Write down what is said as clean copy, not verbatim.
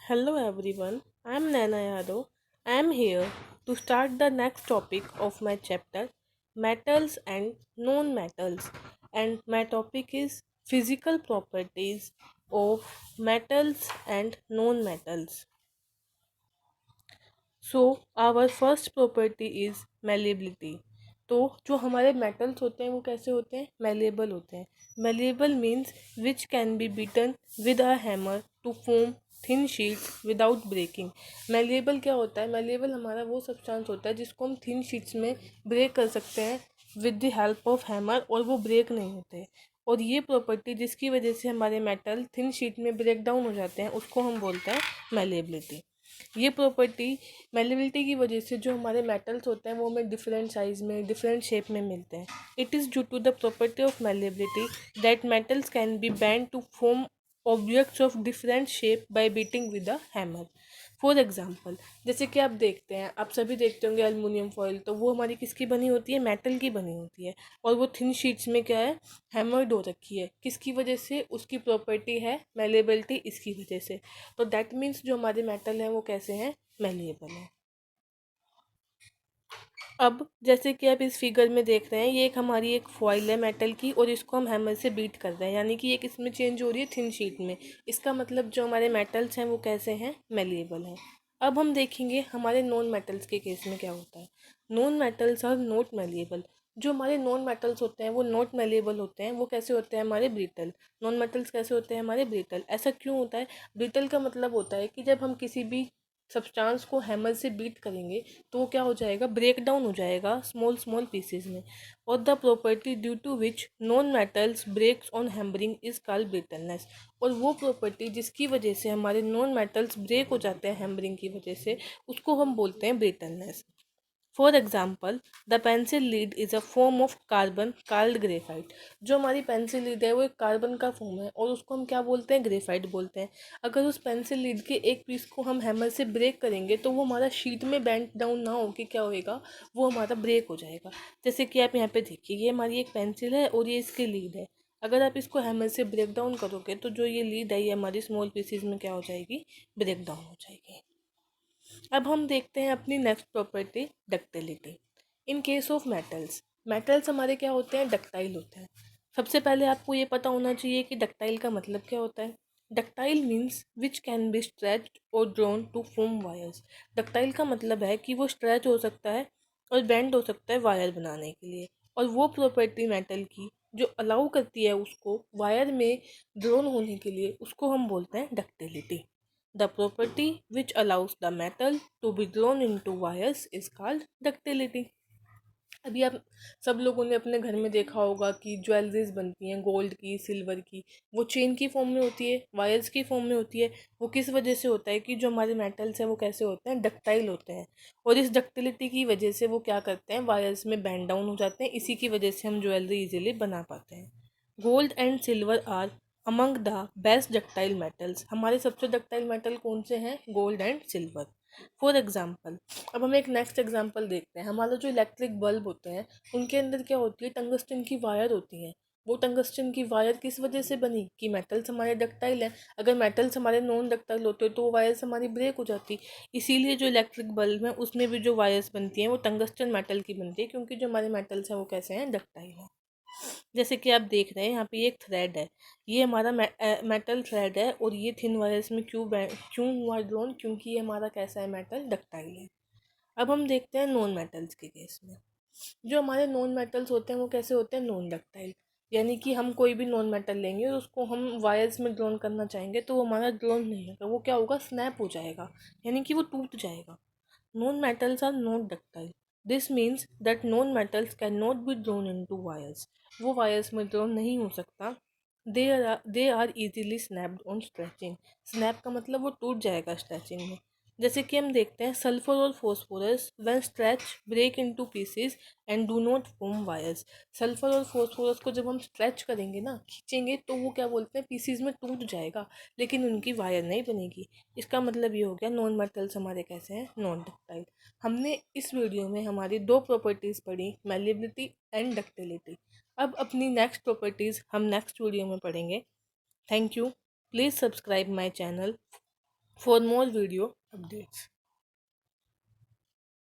Hello everyone, I am Naina Yadav. I am here to start the next topic of my chapter metals and non metals, and my topic is physical properties of metals and non metals. So our first property is malleability. तो जो हमारे metals होते हैं वो कैसे होते हैं, malleable होते हैं। Malleable means which can be beaten with a hammer to form thin sheets without breaking. Malleable क्या होता है, मेलेबल हमारा वो सब्सटेंस होता है जिसको हम थिन शीट्स में ब्रेक कर सकते हैं with the help of hammer, और वो ब्रेक नहीं होते। और ये प्रॉपर्टी जिसकी वजह से हमारे मेटल थिन शीट में ब्रेक डाउन हो जाते हैं उसको हम बोलते हैं मेलेबिलिटी। ये प्रॉपर्टी मेलेबिलिटी की वजह से जो हमारे मेटल्स होते हैं वो हमें डिफरेंट साइज में डिफरेंट शेप में मिलते हैं। It is due to the property of malleability that metals can be bent to form objects of different shape by beating with a hammer. For example, जैसे कि आप देखते हैं, आप सभी देखते होंगे एल्युमिनियम फॉयल, तो वो हमारी किसकी बनी होती है, मेटल की बनी होती है। और वो थिन शीट्स में क्या है, हैमर्ड हो रखी है। किसकी वजह से, उसकी प्रॉपर्टी है मेलेबिलिटी, इसकी वजह से। तो दैट मीन्स जो हमारे मेटल हैं वो कैसे हैं, मेलिएबल हैं। अब जैसे कि आप इस फिगर में देख रहे हैं, ये एक हमारी एक फॉइल है मेटल की, और इसको हम हैमर से बीट कर रहे हैं, यानी कि एक इसमें चेंज हो रही है थिन शीट में। इसका मतलब जो हमारे मेटल्स हैं वो कैसे हैं, मेलिएबल हैं। अब हम देखेंगे हमारे नॉन मेटल्स के केस में क्या होता है। Non metals are not malleable. जो हमारे नॉन मेटल्स होते हैं वो नॉट मेलिएबल होते हैं, वो कैसे होते हैं, हमारे ब्रिटल। नॉन मेटल्स कैसे होते हैं, हमारे ब्रिटल। ऐसा क्यों होता है, ब्रिटल का मतलब होता है कि जब हम किसी भी सब्सटेंस को हैमर से बीट करेंगे तो वो क्या हो जाएगा, ब्रेक डाउन हो जाएगा स्मॉल स्मॉल पीसेस में। और the property due to which non metals breaks on hammering is called brittleness. और वो प्रॉपर्टी जिसकी वजह से हमारे नॉन मेटल्स ब्रेक हो जाते हैं हैमरिंग की वजह से, उसको हम बोलते हैं brittleness. For example, the pencil lead is a form of carbon called graphite. जो हमारी पेंसिल लीड है वो एक कार्बन का फॉर्म है, और उसको हम क्या बोलते हैं, ग्रेफाइट बोलते हैं। अगर उस पेंसिल लीड के एक पीस को हम हैमर से ब्रेक करेंगे तो वो हमारा शीट में बेंट डाउन ना होकर क्या होएगा, वो हमारा ब्रेक हो जाएगा। जैसे कि आप यहाँ पे देखिए, ये हमारी एक पेंसिल है और ये इसकी लीड है। अगर आप इसको हैमर से ब्रेक डाउन करोगे तो जो ये लीड है ये हमारी स्मॉल पीसीज में क्या हो जाएगी, ब्रेक डाउन हो जाएगी। अब हम देखते हैं अपनी next property, ductility. In case of metals, metals हमारे क्या होते हैं, डक्टाइल होते हैं। सबसे पहले आपको ये पता होना चाहिए कि डक्टाइल का मतलब क्या होता है। Ductile means which can be stretched और drawn to form wires. Ductile का मतलब है कि वो स्ट्रेच हो सकता है और बेंड हो सकता है वायर बनाने के लिए। और वो प्रॉपर्टी मेटल की जो अलाउ करती है उसको वायर में ड्रॉन होने के लिए, उसको हम बोलते हैं ductility. The property which allows the metal to be drawn into wires is called ductility. अभी आप सब लोगों ने अपने घर में देखा होगा कि ज्वेलरीज बनती हैं गोल्ड की, सिल्वर की। वो चेन की फॉर्म में होती है, वायर्स की फॉर्म में होती है। वो किस वजह से होता है कि जो हमारे मेटल्स हैं वो कैसे होते हैं, डक्टाइल होते हैं। और इस डक्टिलिटी की वजह से वो क्या करते हैं, वायर्स में बैंड डाउन हो जाते हैं। इसी की वजह से हम ज्वेलरी इजीली बना पाते हैं। Gold and silver are among the best ductile metals. हमारे सबसे डक्टाइल मेटल कौन से हैं, gold and silver. For example, अब हम एक नेक्स्ट एग्जाम्पल देखते हैं। हमारा जो इलेक्ट्रिक बल्ब होते हैं उनके अंदर क्या होती है, टंगस्टन की वायर होती है। वो टंगस्टन की वायर किस वजह से बनी, कि मेटल्स हमारे डक्टाइल हैं। अगर मेटल्स हमारे नॉन डक्टाइल होते तो वो वायर्स हमारी ब्रेक हो जाती। इसीलिए जो इलेक्ट्रिक बल्ब है उसमें भी जो वायर्स बनती हैं वो टंगस्टन मेटल की बनती है, क्योंकि जो हमारे मेटल्स हैं वो कैसे हैं, डक्टाइल हैं। जैसे कि आप देख रहे हैं यहाँ पे एक थ्रेड है, ये हमारा मेटल थ्रेड है, और ये थिन वायर्स में क्यों हुआ ड्रॉन, क्योंकि ये हमारा कैसा है, मेटल डक्टाइल है। अब हम देखते हैं नॉन मेटल्स के केस में। जो हमारे नॉन मेटल्स होते हैं वो कैसे होते हैं, नॉन डक्टाइल। यानी कि हम कोई भी नॉन मेटल लेंगे और उसको हम वायर्स में ड्रॉन करना चाहेंगे तो वो हमारा ड्रॉन नहीं होगा, वो क्या होगा, स्नैप हो जाएगा, यानी कि वो टूट जाएगा। Non metals are not ductile. This means that non metals cannot be drawn into wires. वो वायर्स में ड्रॉन नहीं हो सकता। They are easily snapped on stretching. Snap का मतलब वो टूट जाएगा स्ट्रेचिंग में। जैसे कि हम देखते हैं सल्फर और phosphorus when stretch break into pieces and do not form wires. Sulphur और फॉस्फोरस को जब हम स्ट्रेच करेंगे ना, खींचेंगे, तो वो क्या बोलते हैं, पीसेस में टूट जाएगा, लेकिन उनकी वायर नहीं बनेगी। इसका मतलब ये हो गया नॉन मेटल्स हमारे कैसे हैं, नॉन डक्टाइल। हमने इस वीडियो में हमारी दो प्रॉपर्टीज़ पढ़ी, मेलिबिलिटी एंड डक्टिलिटी। अब अपनी नेक्स्ट प्रॉपर्टीज़ हम नेक्स्ट वीडियो में पढ़ेंगे। Thank you. Please subscribe my channel. For more video updates.